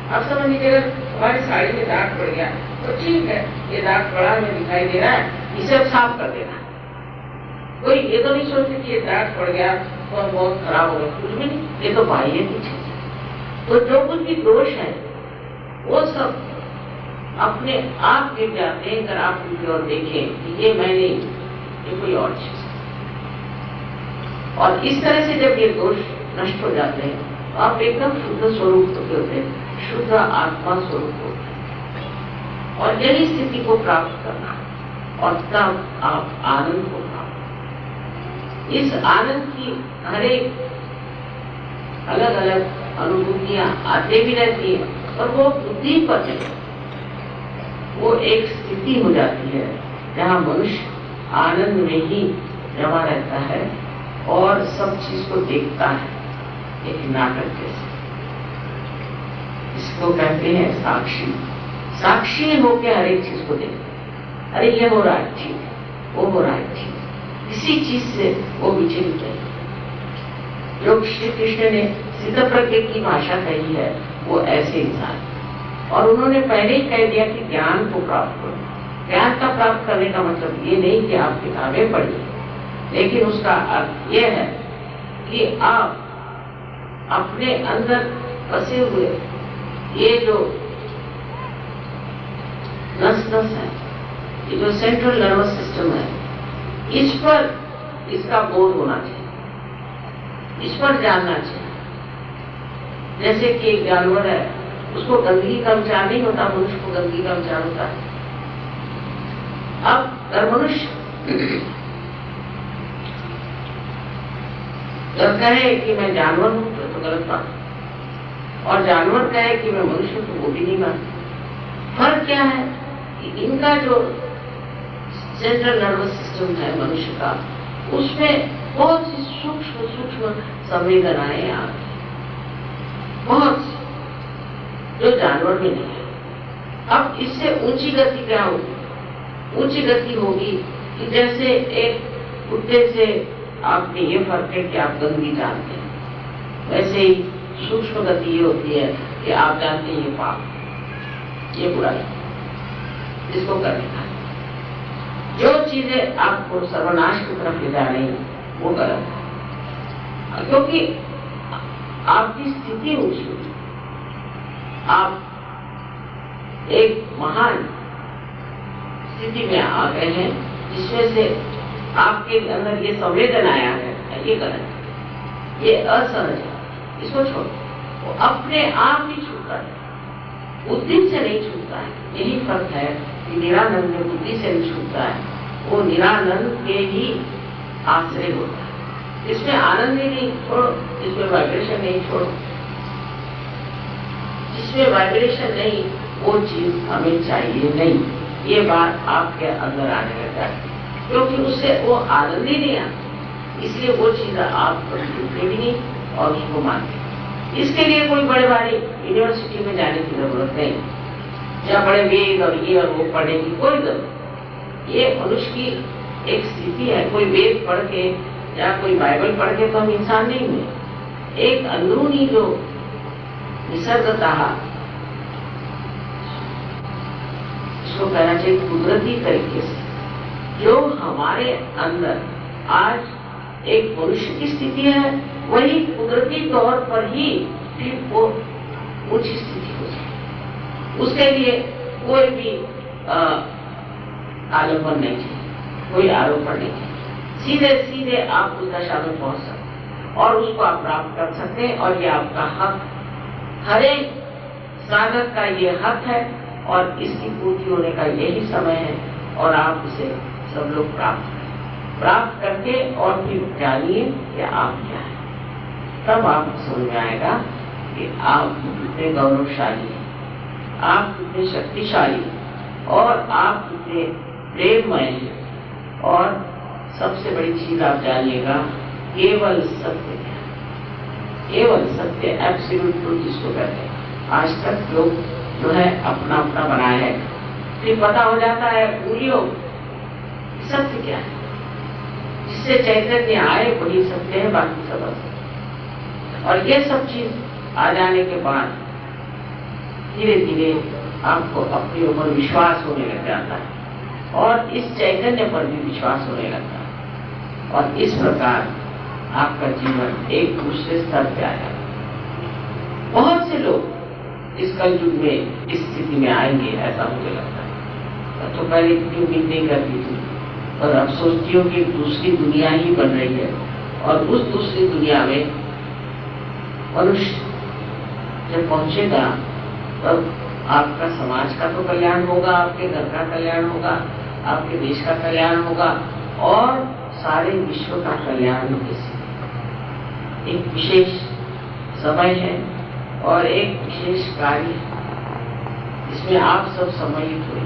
आप समझ लीजिए हमारी साड़ी में दाग पड़ गया तो ठीक है, ये दाग पड़ा हमें दिखाई दे रहा है, इसे अब साफ कर देना। कोई ये तो नहीं सोचते कि ये दाग पड़ गया तो हम बहुत खराब हो गए, कुछ भी नहीं, ये तो बाह्य पीछे। तो जो कुछ भी दोष है वो सब अपने आप गिर जाते हैं अगर आप उनकी ओर देखें कि ये मैं नहीं, ये कोई और चीज। और इस तरह से जब ये दोष नष्ट हो जाते हैं तो आप एकदम शुद्ध स्वरूप होते हैं, शुद्ध आत्मा स्वरूप होते हैं। और यही स्थिति को प्राप्त करना और तब आप आनंद को प्राप्त। इस आनंद की हर एक अलग अलग अनुभूतियां आते भी रहती है और वो बुद्धि पर है, वो एक स्थिति हो जाती है जहाँ मनुष्य आनंद में ही जमा रहता है और सब चीज को देखता है एक नाटक जैसे। इसको कहते हैं साक्षी। साक्षी होकर हर एक चीज को देखते हैं। अरे ये हो रहा है ठीक है, वो हो रहा है ठीक है, किसी चीज से वो विचलित है। जो श्री कृष्ण ने सिद्ध प्रज्ञ की भाषा कही है वो ऐसे इंसान, और उन्होंने पहले ही कह दिया कि ज्ञान को प्राप्त करो। ज्ञान का प्राप्त करने का मतलब ये नहीं कि आप किताबें पढ़िए, लेकिन उसका अर्थ यह है कि आप अपने अंदर फंसे हुए ये जो नस है, ये जो सेंट्रल नर्वस सिस्टम है, इस पर इसका बोध होना चाहिए, इस पर जानना चाहिए। जैसे कि एक जानवर है, उसको गंदगी का विचार नहीं होता, मनुष्य को गंदगी का विचार होता है। अब अगर मनुष्य जब कहे कि मैं जानवर हूं तो गलत बात, और जानवर कहे कि मैं मनुष्य हूं तो वो भी नहीं बात। फर्क क्या है? कि इनका जो सेंट्रल नर्वस सिस्टम है मनुष्य का, उसमें बहुत सी सूक्ष्म सूक्ष्म संवेदनाएं आ गई, बहुत सी, जो जानवर में नहीं है। अब इससे ऊंची गति क्या होगी? ऊंची गति होगी कि जैसे एक कुत्ते से आपने ये फर्क है कि आप गंदगी जानते हैं, वैसे ही सूक्ष्म गति ये होती है कि आप जानते हैं ये पाप, ये बुराई, इसको करने का। जो चीजें आपको सर्वनाश की तरफ ले जा रही वो गलत है, क्योंकि आपकी स्थिति ऊंची हुई, आप एक महान स्थिति में आ गए हैं जिसमें से आपके अंदर ये संवेदन आया है, ये गलत है, ये असहज है, इसको छोड़ो। वो अपने आप ही छूटता है, बुद्धि से नहीं छूटता है। यही फर्क है कि निरानंद में बुद्धि से नहीं छूटता है, वो निरानंद के ही आश्रय होता है। इसमें आनंद ही नहीं छोड़ो, इसमें वाइब्रेशन नहीं छोड़ो, जिसमें वाइब्रेशन नहीं वो चीज हमें चाहिए नहीं, ये बात आपके अंदर आने लग जाती है, क्योंकि उससे वो आनंद ही नहीं आता, इसलिए वो चीज आप छूटते भी नहीं और उसको मानते। इसके लिए कोई बड़े बड़े यूनिवर्सिटी में जाने की जरूरत नहीं, या बड़े वेद और ये और वो पढ़ने की कोई जरूरत नहीं। ये मनुष्य की एक स्थिति है। कोई वेद पढ़ के या कोई बाइबल पढ़ के तो हम इंसान नहीं हुए। एक अंदरूनी जो निसर्गतः, इसको कहना चाहिए कुदरती तरीके से, जो हमारे अंदर आज एक मनुष्य की स्थिति है, वही कुदरती तौर पर ही फिर वो ऊंची स्थिति हो जाए। उसके लिए कोई भी आलम्बन नहीं चाहिए, कोई आरोपण नहीं चाहिए, सीधे सीधे आप उस दशा में पहुंच सकते और उसको आप प्राप्त कर सकते हैं। और ये आपका हक, हर एक साधक का ये हक है और इसकी पूर्ति होने का यही समय है, और आप उसे सब लोग प्राप्त करके और फिर जानिए कि आप क्या है। तब आपको समझ में आएगा कि आप कितने गौरवशाली हैं, आप कितने शक्तिशाली और आप कितने प्रेममय हैं। और सबसे बड़ी चीज आप जानिएगा, केवल सत्य है, केवल सत्य, एब्सोल्यूट ट्रूथ जिसको कहते हैं। आज तक लोग जो है अपना अपना बनाया है, फिर पता हो जाता है पूरियों सत्य क्या है, जिससे चैतन्य आए वही सत्य है, बाकी सब असत्य। और ये सब चीज आ जाने के बाद धीरे धीरे आपको अपने ऊपर विश्वास होने लग जाता है और इस चैतन्य पर भी विश्वास होने लगता है, और इस प्रकार आपका जीवन एक दूसरे स्तर पे आ जाता है। बहुत से लोग इस कलयुग में इस स्थिति में आएंगे, ऐसा मुझे लगता है। तो पहले इतनी उम्मीद नहीं करती थी, और अब सोचती हूँ कि दूसरी दुनिया ही बन रही है, और उस दूसरी दुनिया में मनुष्य जब पहुंचेगा तब आपका समाज का तो कल्याण होगा, आपके घर का कल्याण होगा, आपके देश का कल्याण होगा, और सारे विश्व का कल्याण इसी एक विशेष समय है और एक विशेष कार्य है जिसमें आप सब सम्मिलित हुए।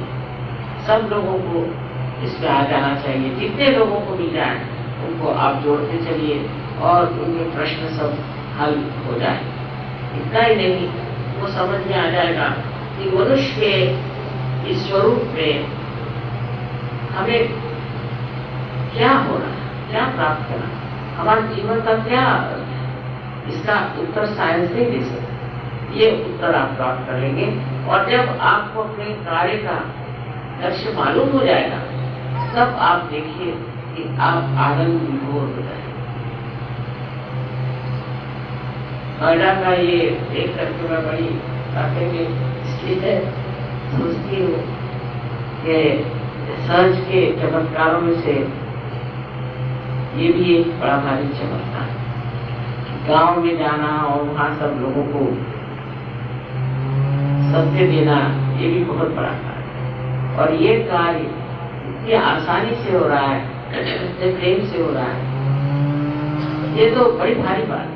सब लोगों को इसमें आ जाना चाहिए, जितने लोगों को मिल जाए उनको आप जोड़ते चलिए और उनके प्रश्न सब हल हो जाए। इतना ही नहीं, वो समझ में आ जाएगा कि मनुष्य के इस स्वरूप में हमें क्या होना है, क्या प्राप्त करना, हमारे जीवन का क्या अर्थ है। इसका उत्तर साइंस नहीं दे सकती, ये उत्तर आप प्राप्त कर लेंगे। और जब आपको अपने कार्य का लक्ष्य मालूम हो जाएगा, तब आप देखिए कि आप आनंद विभोर हो जाएंगे। नोएडा का ये देख करके मैं बड़ी वाकई में इसलिए सोचती हूँ कि सर्च के चमत्कारों में से ये भी एक बड़ा भारी चमत्कार है। गांव में जाना और वहाँ सब लोगों को सत्य देना, ये भी बहुत बड़ा कार्य है। और ये कार्य इतनी आसानी से हो रहा है, इतने प्रेम से हो रहा है, ये तो बड़ी भारी बात है।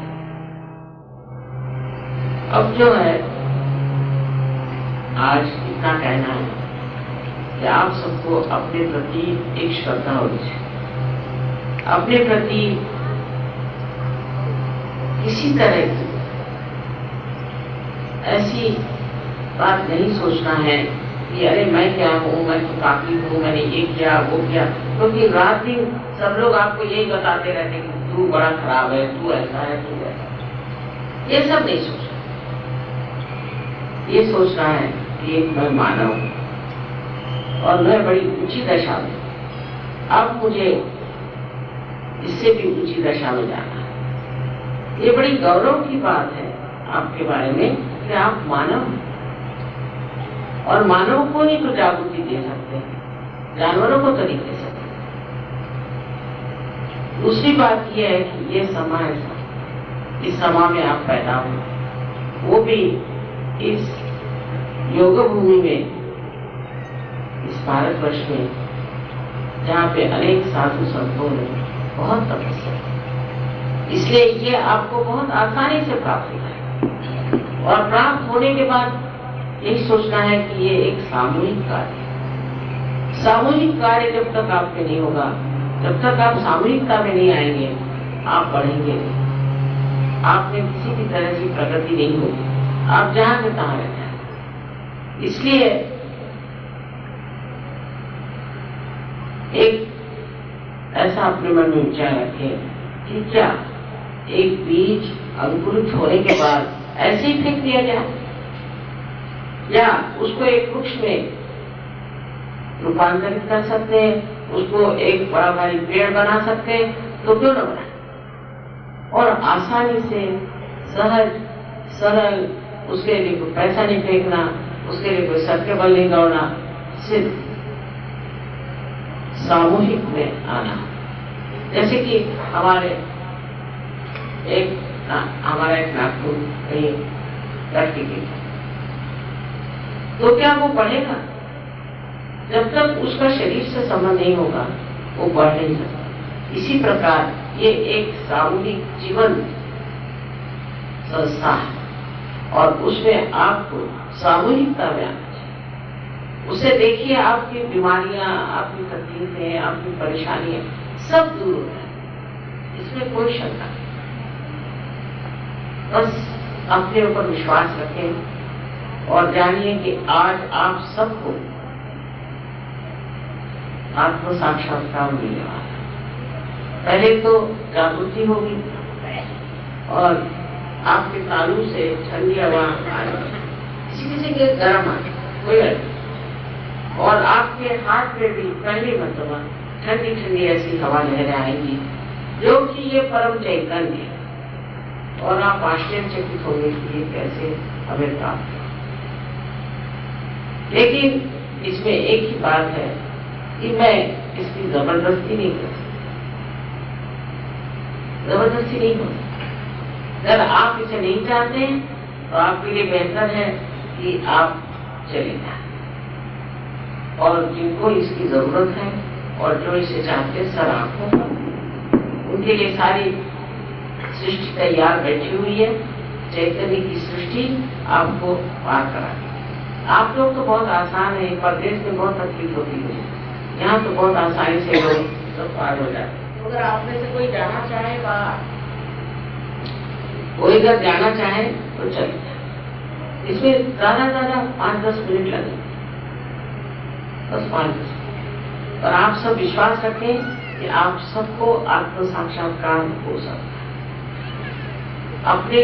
अब जो है, आज इतना कहना है कि आप सबको अपने प्रति एक श्रद्धा होनी चाहिए, अपने प्रति किसी तरह की ऐसी बात नहीं सोचना है कि अरे मैं क्या हूँ, मैं तो काफी हूँ, मैंने ये किया वो किया, क्योंकि रात दिन सब लोग आपको यही बताते रहते हैं कि तू बड़ा खराब है, तू ऐसा है, तू ऐसा है। ये सब नहीं सोचना, ये सोचना है कि एक मैं मानव हूँ और मैं बड़ी ऊंची दशा में, अब मुझे इससे भी ऊंची दशा में जाना है। ये बड़ी गौरव की बात है आपके बारे में कि आप मानव हैं, और मानव को ही तो जागृति दे सकते हैं, जानवरों को तो नहीं दे सकते। दूसरी बात यह है कि ये समा ऐसा, इस समा में आप पैदा हुए, वो भी इस योग भूमि में, इस भारतवर्ष में, जहाँ पे अनेक साधु संतों ने बहुत तपस्या की, इसलिए ये आपको बहुत आसानी से प्राप्त होता है। और प्राप्त होने के बाद यही सोचना है कि ये एक सामूहिक कार्य है। सामूहिक कार्य जब तक आपके नहीं होगा, जब तक आप सामूहिकता में नहीं आएंगे, आप बढ़ेंगे नहीं, आप में किसी भी तरह की प्रगति नहीं होगी, आप जहां के तहां रह जाएंगे। इसलिए एक ऐसा अपने मन में विचार रखें कि क्या एक बीज अंकुरित होने के बाद ऐसे ही फेंक दिया जाए, या उसको एक वृक्ष में रूपांतरित कर सकते हैं, उसको एक बड़ा भारी पेड़ बना सकते हैं, तो क्यों न बनाए। और आसानी से, सहज सरल, उसके लिए कोई पैसा नहीं फेंकना, उसके लिए कोई सर के बल नहीं दौड़ना, सिर्फ सामूहिक में आना। जैसे कि हमारा एक नागपुर कहीं लड़की की, तो क्या वो बढ़ेगा? जब तक उसका शरीर से संबंध नहीं होगा, वो बढ़ नहीं सकता। इसी प्रकार ये एक सामूहिक जीवन संस्था है, और उसमें आपको सामूहिकता में आना चाहिए। उसे देखिए, आपकी बीमारियां, आपकी तकलीफें, आपकी परेशानियां सब दूर हो जाए, इसमें कोई शंका नहीं। बस अपने ऊपर विश्वास रखें और जानिए कि आज आप सबको आत्म साक्षात्कार मिलने वाला है। पहले तो जागृति होगी और आपके तालू से ठंडी हवा आएगी, किसी किसी के गर्म आए, कोई अलग, और आपके हाथ में भी पहली मरतबा ठंडी ठंडी ऐसी हवा लहरें आएंगी, जो कि ये परम चैतन्य है, और आप आश्चर्यचकित होंगे कि ये कैसे हमें प्राप्त है। लेकिन इसमें एक ही बात है कि मैं इसकी जबरदस्ती नहीं कर सकती, जबरदस्ती नहीं हो सकती। अगर आप इसे नहीं चाहते हैं तो आपके लिए बेहतर है कि आप चले जाएं, और जिनको इसकी जरूरत है और जो इसे चाहते सर आंखों पर, उनके लिए सारी सृष्टि तैयार बैठी हुई है। चैतन्य की सृष्टि आपको पार कराती है। आप लोग तो बहुत आसान है, परदेश में बहुत तकलीफ होती है, यहाँ तो बहुत आसानी से लोग सब पार हो जाते हैं। अगर आप में से कोई जाना चाहे बाहर, कोई अगर जाना चाहे तो चले जाए। इसमें ज्यादा 5-10 मिनट लगे, बस 5-10 मिनट। और आप सब विश्वास रखें कि आप सबको आत्म साक्षात्कार हो सकता है। अपने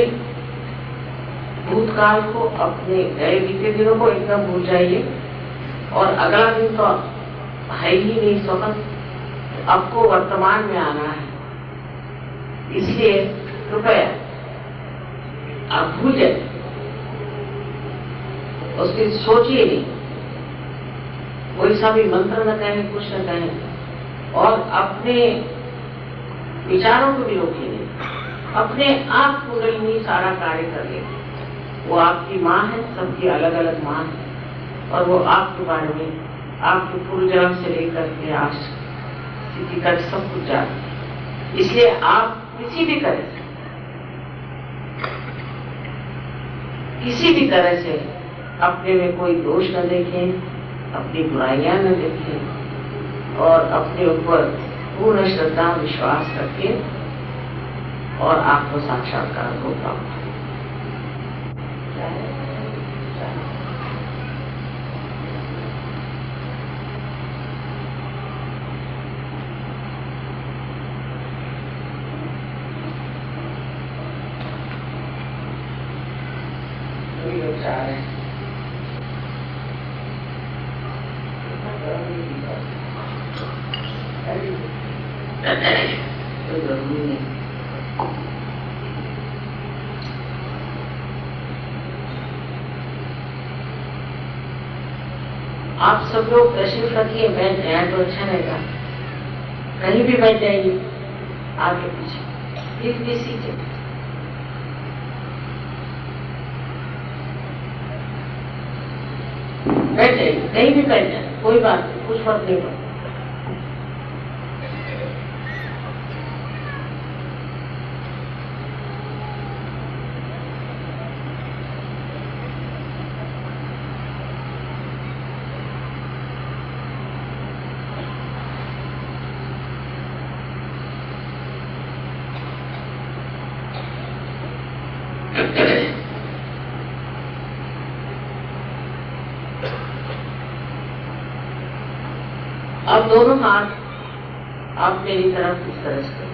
भूतकाल को, अपने गए बीते दिनों को एकदम भूल जाइए, और अगला दिन तो है ही नहीं स्वतंत्र, आपको वर्तमान में आना है। इसलिए कृपया आप भूल जाए, उसकी सोचिए नहीं, कोई सा भी मंत्र न कहें, कुछ न कहें, और अपने विचारों को भी रोकिए नहीं। अपने आप कुंडलिनी सारा कार्य कर ले। वो आपकी माँ है, सबकी अलग अलग माँ है, और वो आपके बारे में, आपके पूर्व जन्म से लेकर के आज स्थिति तक सब कुछ जानते हैं। इसलिए आप किसी भी तरह से अपने में कोई दोष न देखें, अपनी बुराइयां न देखें और अपने ऊपर पूर्ण श्रद्धा विश्वास रखें और आपको साक्षात्कार को प्राप्त हो। कोई जरूरी नहीं। आप सब लोग तशरीफ रखिए, बैठ जाए तो अच्छा रहेगा। कहीं भी बैठ जाइए, आगे पीछे प्लीज भी सीखे। बैठ जाइए, कहीं भी बैठ जाए, कोई बात नहीं, कुछ फर्क नहीं पड़ता। अब दोनों हाथ आप मेरी तरफ इस तरह से,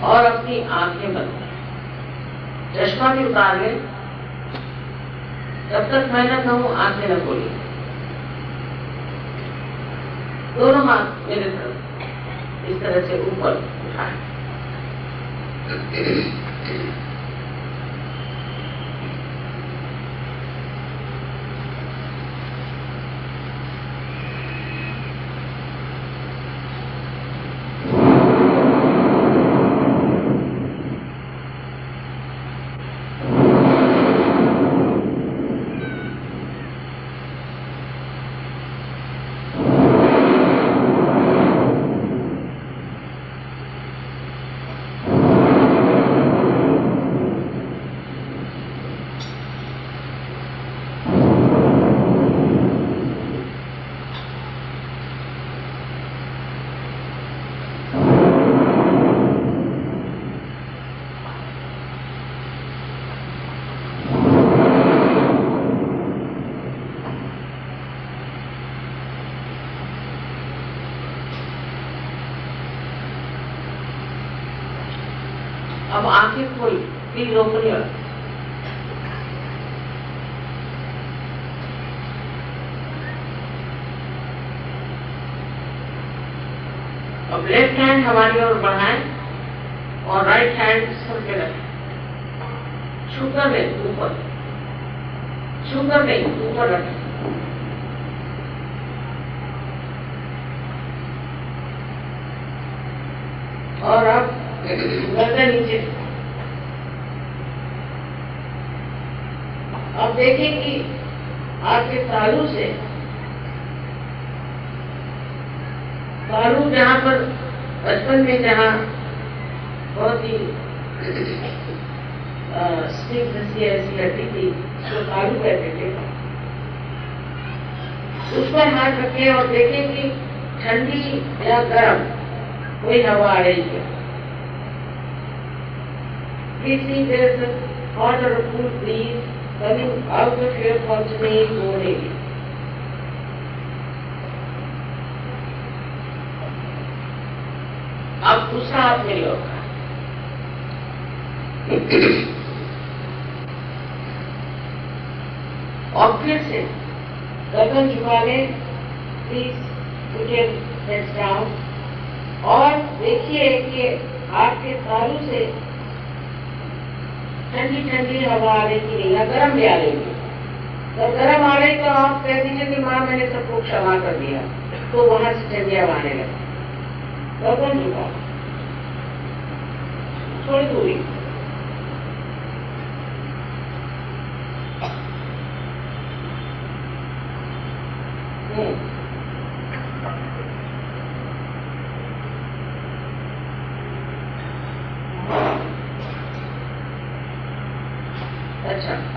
और अपनी आंखें बंद करें, चश्मा भी उतार लें। जब तक मैं न कहूं आंखें न खोलिए। दोनों हाथ मेरे तरफ इस तरह से ऊपर उठाएं। अब आंखें खोल, प्लीज ओपन योर। अब लेफ्ट हैंड हमारी ओर बढ़ाएं और राइट हैंड सर पे रखें। शुगर नहीं, ऊपर, शुगर नहीं, ऊपर रखें। और अब गर्दन नीचे। अब देखें कि आपके तालू से, तालू जहां पर बचपन में जहां बहुत ही स्निग्ध सी ऐसी हड्डी थी, उसको तालू कहते थे, उस पर हाथ रखें और देखें कि ठंडी या गर्म कोई हवा आ रही है। Please see there is a hot or a cool breeze coming out of your functioning body. अब दूसरा हाथ मेरी ओर का, और फिर से गर्दन झुका लें। Please put your heads down और देखिए कि आपके तालू से ठंडी ठंडी हवा आ रही नहीं या गर्म भी आ रही है। तो गर्म आ रही तो आप कह दीजिए कि माँ मैंने सबको क्षमा कर दिया, तो वहां से ठंडी हवा आने लगी। गर्दन झुका, थोड़ी दूरी,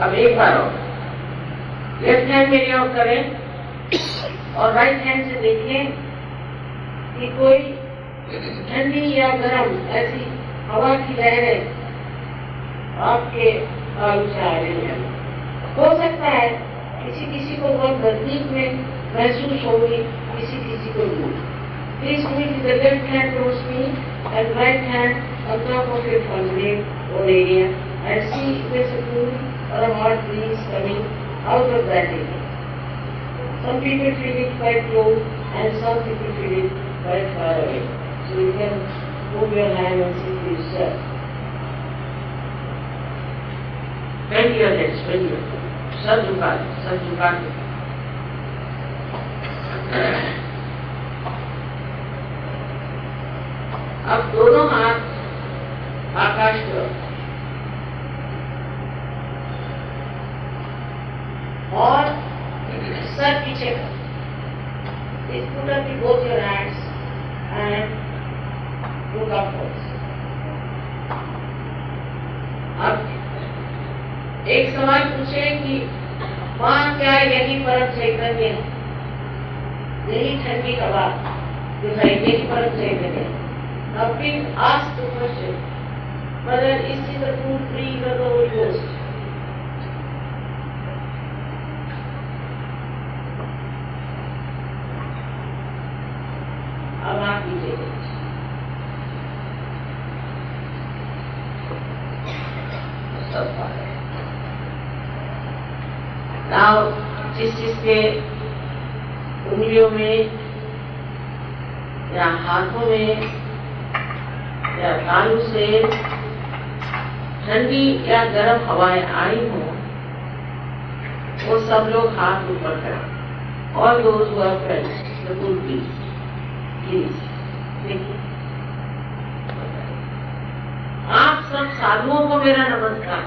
अब एक बार और लेफ्ट हैंड मेरी ऑफ करें और राइट हैंड से देखें कि कोई ठंडी या गर्म ऐसी हवा की लहरें आपके बालों से आ रही है। हो सकता है किसी किसी को बहुत नजदीक में महसूस होगी, किसी को दूर। Please put the left hand towards me and right hand on top of your forehead or area and see if there's a cool or a hot breeze coming out of that area. Some people feel it quite close and some people feel it quite far away. So you can move your hand and see for yourself. Bend your legs, bend your legs. Sir झुका दे। अब दोनों हाथ आकाश की ओर और sir पीछे कर। Please put up both your hands and look upwards. अब एक सवाल पूछे कि मां क्या यही परम चैतन्य है, यही ठंडी हवा दिखाई, यही परम चैतन्य है? Now please ask the question, whether is it the cool breeze or the Holy Ghost? अब आप लीजिए। Now जिसके उंगलियों में या हाथों में या तालू से ठंडी या गर्म हवाएं आई हो, वो सब लोग हाथ ऊपर करें। और those who are friends, the cool breeze, please, देखिए। आप सब साधुओं को मेरा नमस्कार।